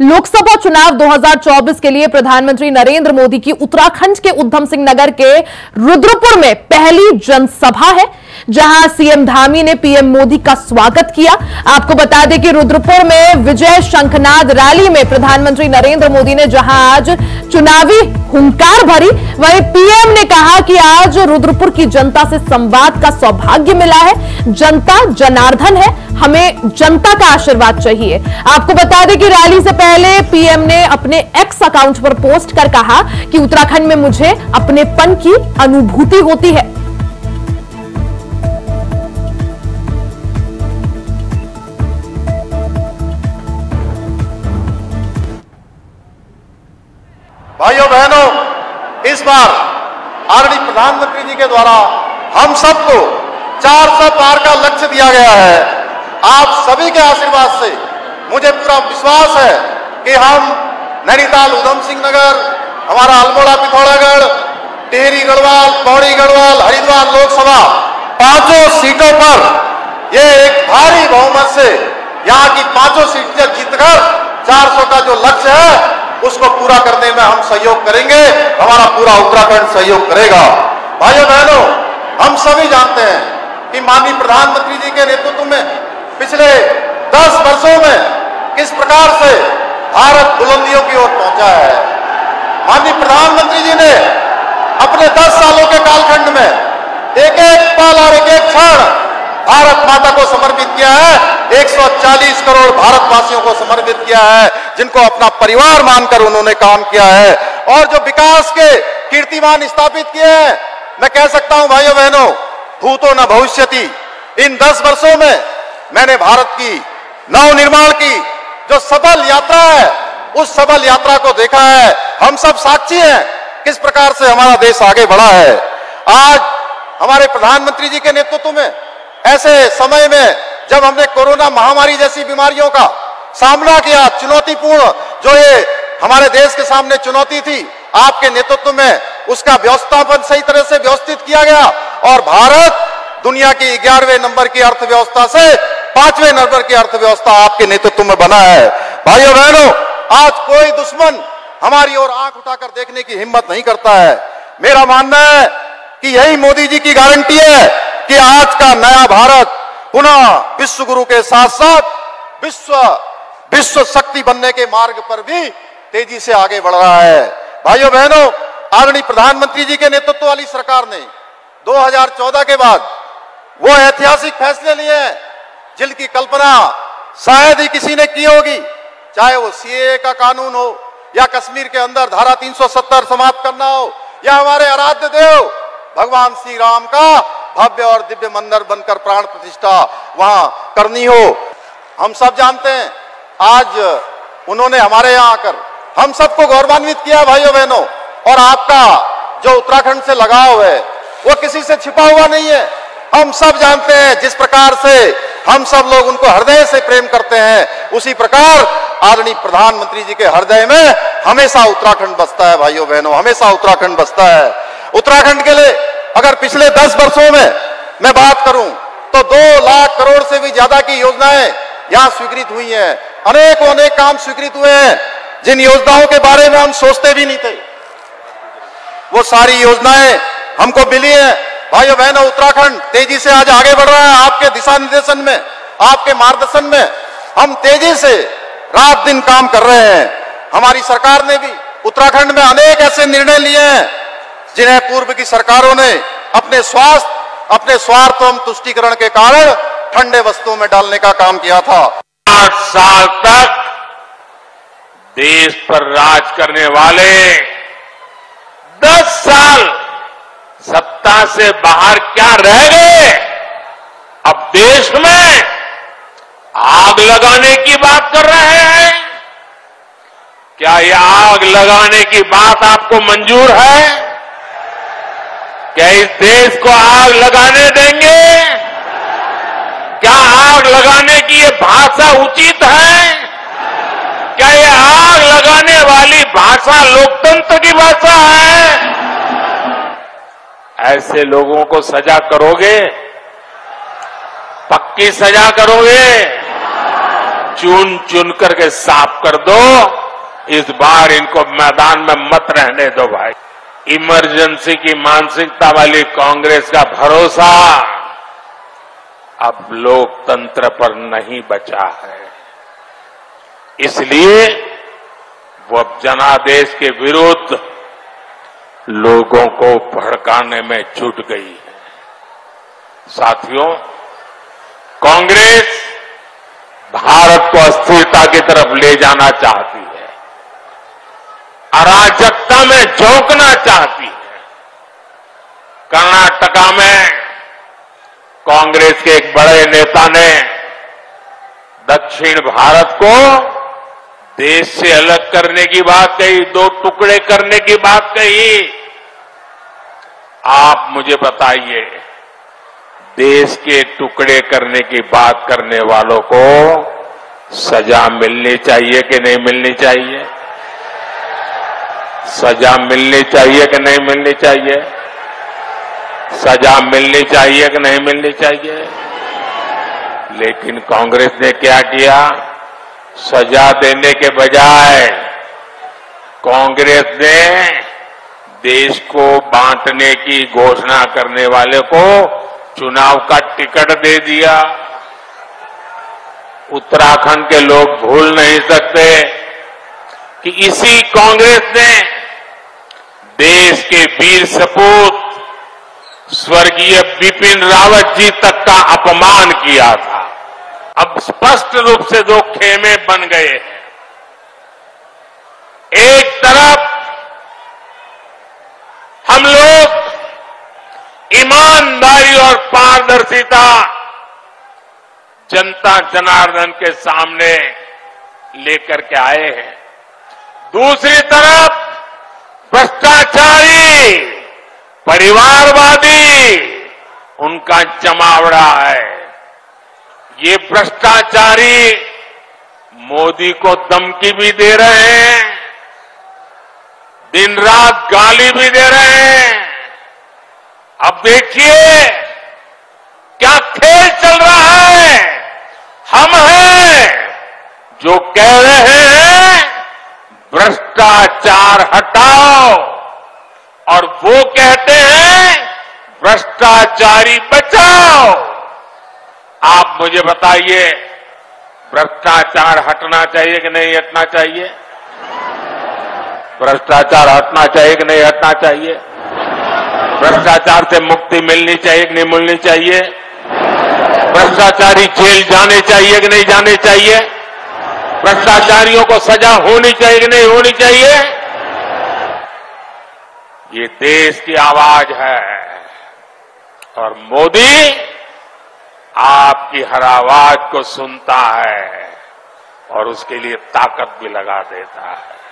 लोकसभा चुनाव 2024 के लिए प्रधानमंत्री नरेंद्र मोदी की उत्तराखंड के उधम सिंह नगर के रुद्रपुर में पहली जनसभा है, जहां सीएम धामी ने पीएम मोदी का स्वागत किया। आपको बता दें कि रुद्रपुर में विजय शंखनाद रैली में प्रधानमंत्री नरेंद्र मोदी ने जहां आज चुनावी हुंकार भरी, वहीं पीएम ने कहा कि आज रुद्रपुर की जनता से संवाद का सौभाग्य मिला है। जनता जनार्दन है, हमें जनता का आशीर्वाद चाहिए। आपको बता दें कि रैली से पहले पीएम ने अपने एक्स अकाउंट पर पोस्ट कर कहा कि उत्तराखंड में मुझे अपनेपन की अनुभूति होती है। भाइयों बहनों, इस बार आदरणीय प्रधानमंत्री जी के द्वारा हम सबको 400 पार का लक्ष्य दिया गया है। आप सभी के आशीर्वाद से मुझे पूरा विश्वास है कि हम नैनीताल, उधम सिंह नगर, हमारा अल्मोड़ा, पिथौरागढ़, टिहरी गढ़वाल, पौड़ी गढ़वाल, हरिद्वार लोकसभा पांचों सीटों पर ये एक भारी बहुमत से यहाँ की पांचों सीटें जीतकर 400 का जो लक्ष्य है उसको पूरा करने में हम सहयोग करेंगे। हमारा पूरा उत्तराखंड सहयोग करेगा। भाइयों बहनों, हम सभी जानते हैं कि माननीय प्रधानमंत्री जी के नेतृत्व में पिछले 10 वर्षों में किस प्रकार से भारत बुलंदियों की ओर पहुंचा है। माननीय प्रधानमंत्री जी ने अपने 10 सालों के कालखंड में एक एक पल और एक एक क्षण भारत माता को समर्पित किया है। 140 करोड़ भारतवासियों को समर्पित किया है, जिनको अपना परिवार मानकर उन्होंने काम किया है और जो विकास के कीर्तिमान स्थापित किए हैं। मैं कह सकता हूं भाइयों बहनों, भूतो न भविष्यति। इन 10 वर्षों में मैंने भारत की नवनिर्माण की जो सफल यात्रा है, उस सफल यात्रा को देखा है। हम सब साक्षी हैं किस प्रकार से हमारा देश आगे बढ़ा है। आज हमारे प्रधानमंत्री जी के नेतृत्व में ऐसे समय में जब हमने कोरोना महामारी जैसी बीमारियों का सामना किया, चुनौतीपूर्ण जो ये हमारे देश के सामने चुनौती थी, आपके नेतृत्व में उसका व्यवस्थापन सही तरह से व्यवस्थित किया गया और भारत दुनिया की 11वें नंबर की अर्थव्यवस्था से 5वें नंबर की अर्थव्यवस्था आपके नेतृत्व में बना है। भाइयों बहनों, आज कोई दुश्मन हमारी ओर आंख उठाकर देखने की हिम्मत नहीं करता है। मेरा मानना है कि यही मोदी जी की गारंटी है कि आज का नया भारत पुनः विश्व गुरु के साथ साथ विश्व शक्ति बनने के मार्ग पर भी तेजी से आगे बढ़ रहा है। भाइयों बहनों, आदरणीय प्रधानमंत्री जी के नेतृत्व वाली सरकार ने 2014 के बाद वो ऐतिहासिक फैसले लिए हैं जिनकी कल्पना शायद ही किसी ने की होगी, चाहे वो सीएए का कानून हो या कश्मीर के अंदर धारा 370 समाप्त करना हो या हमारे आराध्य देव भगवान श्री राम का भव्य और दिव्य मंदिर बनकर प्राण प्रतिष्ठा वहां करनी हो। हम सब जानते हैं आज उन्होंने हमारे यहां आकर हम सबको गौरवान्वित किया भाइयों बहनों, और आपका जो उत्तराखंड से लगाव है वो किसी से छिपा हुआ नहीं है। हम सब जानते हैं जिस प्रकार से हम सब लोग उनको हृदय से प्रेम करते हैं, उसी प्रकार आदरणीय प्रधानमंत्री जी के हृदय में हमेशा उत्तराखंड बसता है। भाइयों बहनों, हमेशा उत्तराखंड बसता है। उत्तराखंड के लिए अगर पिछले 10 वर्षों में मैं बात करूं तो 2 लाख करोड़ से भी ज्यादा की योजनाएं यहां स्वीकृत हुई हैं। अनेक काम स्वीकृत हुए हैं जिन योजनाओं के बारे में हम सोचते भी नहीं थे, वो सारी योजनाएं हमको मिली हैं। भाइयों बहनों, उत्तराखंड तेजी से आज आगे बढ़ रहा है। आपके दिशा निर्देशन में, आपके मार्गदर्शन में हम तेजी से रात दिन काम कर रहे हैं। हमारी सरकार ने भी उत्तराखंड में अनेक ऐसे निर्णय लिए हैं जिन्हें पूर्व की सरकारों ने अपने स्वार्थ एवं तुष्टीकरण के कारण ठंडे वस्तुओं में डालने का काम किया था। 8 साल तक देश पर राज करने वाले 10 साल सत्ता से बाहर क्या रह गए। अब देश में आग लगाने की बात कर रहे हैं। क्या ये आग लगाने की बात आपको मंजूर है? क्या इस देश को आग लगाने देंगे? क्या आग लगाने की ये भाषा उचित है? क्या ये आग लगाने वाली भाषा लोकतंत्र की भाषा है? ऐसे लोगों को सजा करोगे? पक्की सजा करोगे? चुन चुन करके साफ कर दो। इस बार इनको मैदान में मत रहने दो भाई। इमरजेंसी की मानसिकता वाली कांग्रेस का भरोसा अब लोकतंत्र पर नहीं बचा है, इसलिए वो अब जनादेश के विरुद्ध लोगों को भड़काने में जुट गई है। साथियों, कांग्रेस भारत को अस्थिरता की तरफ ले जाना चाहती है, अराजकता में झोंकना चाहती है। कर्नाटका में कांग्रेस के एक बड़े नेता ने दक्षिण भारत को देश से अलग करने की बात कही, दो टुकड़े करने की बात कही। आप मुझे बताइए, देश के टुकड़े करने की बात करने वालों को सजा मिलनी चाहिए कि नहीं मिलनी चाहिए? सजा मिलनी चाहिए कि नहीं मिलनी चाहिए? सजा मिलनी चाहिए कि नहीं मिलनी चाहिए? लेकिन कांग्रेस ने क्या किया? सजा देने के बजाय कांग्रेस ने देश को बांटने की घोषणा करने वाले को चुनाव का टिकट दे दिया। उत्तराखंड के लोग भूल नहीं सकते कि इसी कांग्रेस ने देश के वीर सपूत स्वर्गीय बिपिन रावत जी तक का अपमान किया था। अब स्पष्ट रूप से दो खेमे बन गए हैं। एक तरफ हम लोग ईमानदारी और पारदर्शिता जनता जनार्दन के सामने लेकर के आए हैं, दूसरी तरफ भ्रष्टाचारी परिवारवादी उनका जमावड़ा है। ये भ्रष्टाचारी मोदी को धमकी भी दे रहे हैं, दिन रात गाली भी दे रहे हैं। अब देखिए क्या खेल चल रहा है। हम हैं जो कह रहे हैं भ्रष्टाचार हटाओ, और वो कहते हैं भ्रष्टाचारी बचाओ। आप मुझे बताइए, भ्रष्टाचार हटना चाहिए कि नहीं हटना चाहिए? भ्रष्टाचार हटना चाहिए कि नहीं हटना चाहिए? भ्रष्टाचार से मुक्ति मिलनी चाहिए कि नहीं मिलनी चाहिए? भ्रष्टाचारी जेल जाने चाहिए कि नहीं जाने चाहिए? भ्रष्टाचारियों को सजा होनी चाहिए कि नहीं होनी चाहिए? ये देश की आवाज है और मोदी आपकी हर आवाज को सुनता है और उसके लिए ताकत भी लगा देता है।